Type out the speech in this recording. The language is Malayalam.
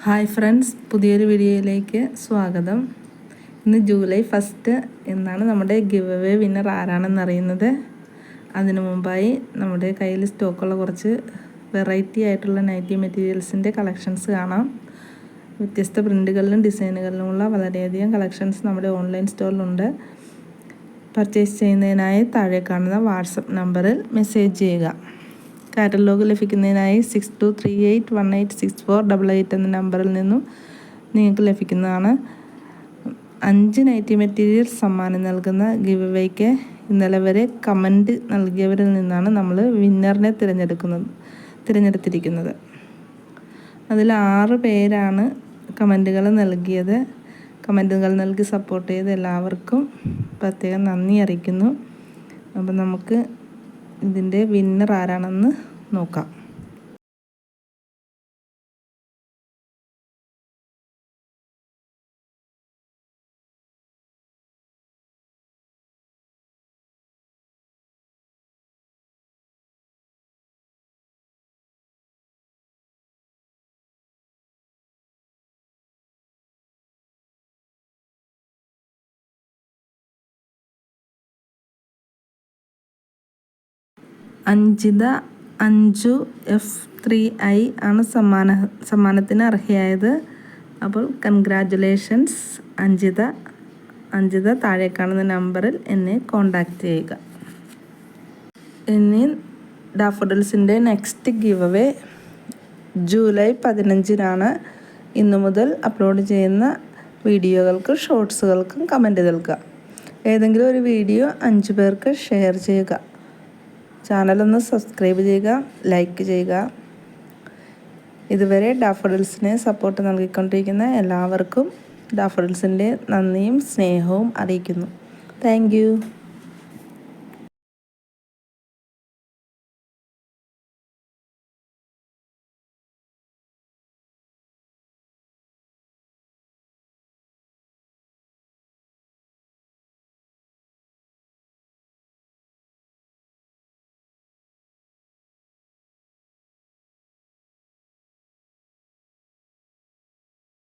ഹായ് ഫ്രണ്ട്സ്, പുതിയൊരു വീഡിയോയിലേക്ക് സ്വാഗതം. ഇന്ന് ജൂലൈ 1 എന്നാണ് നമ്മുടെ ഗിവ് അവേ വിന്നർ ആരാണെന്ന് അറിയുന്നത്. അതിനു മുമ്പായി നമ്മുടെ കയ്യിൽ സ്റ്റോക്കുള്ള കുറച്ച് വെറൈറ്റി ആയിട്ടുള്ള നൈറ്റി മെറ്റീരിയൽസിൻ്റെ കളക്ഷൻസ് കാണാം. വ്യത്യസ്ത പ്രിൻറ്റുകളിലും ഡിസൈനുകളിലുമുള്ള വളരെയധികം കളക്ഷൻസ് നമ്മുടെ ഓൺലൈൻ സ്റ്റോറിലുണ്ട്. പർച്ചേസ് ചെയ്യുന്നതിനായി താഴെ കാണുന്ന വാട്സപ്പ് നമ്പറിൽ മെസ്സേജ് ചെയ്യുക. കാറ്റലോഗ് ലഭിക്കുന്നതിനായി 6238186488 എന്ന നമ്പറിൽ നിന്നും നിങ്ങൾക്ക് ലഭിക്കുന്നതാണ്. 5 നൈറ്റി മെറ്റീരിയൽ സമ്മാനം നൽകുന്ന ഗിവ് അവേക്ക് ഇന്നലെ വരെ കമൻറ്റ് നൽകിയവരിൽ നിന്നാണ് നമ്മൾ വിന്നറിനെ തിരഞ്ഞെടുത്തിരിക്കുന്നത്. അതിൽ 6 പേരാണ് കമൻറ്റുകൾ നൽകിയത്. കമൻറ്റുകൾ നൽകി സപ്പോർട്ട് ചെയ്ത് എല്ലാവർക്കും പ്രത്യേകം നന്ദി അറിയിക്കുന്നു. അപ്പം നമുക്ക് ഇതിൻ്റെ വിന്നർ ആരാണെന്ന് നോക്കാം. അഞ്ജിത അഞ്ജു F3I ആണ് സമ്മാനത്തിന് അർഹയായത്. അപ്പോൾ കൺഗ്രാജുലേഷൻസ് അഞ്ജിത. താഴെ കാണുന്ന നമ്പറിൽ എന്നെ കോൺടാക്റ്റ് ചെയ്യുക. ഇനി ഡാഫോഡിൽസിൻ്റെ നെക്സ്റ്റ് ഗിവ് അവേ ജൂലൈ 15 ഇന്നു മുതൽ അപ്ലോഡ് ചെയ്യുന്ന വീഡിയോകൾക്കും ഷോർട്സുകൾക്കും കമൻറ്റ് നൽകുക. ഏതെങ്കിലും ഒരു വീഡിയോ 5 പേർക്ക് ഷെയർ ചെയ്യുക. ചാനലൊന്ന് സബ്സ്ക്രൈബ് ചെയ്യുക, ലൈക്ക് ചെയ്യുക. ഇതുവരെ ഡാഫോഡിൽസിനെ സപ്പോർട്ട് നൽകിക്കൊണ്ടിരിക്കുന്ന എല്ലാവർക്കും ഡാഫോഡിൽസിൻ്റെ നന്ദിയും സ്നേഹവും അറിയിക്കുന്നു. Thank you.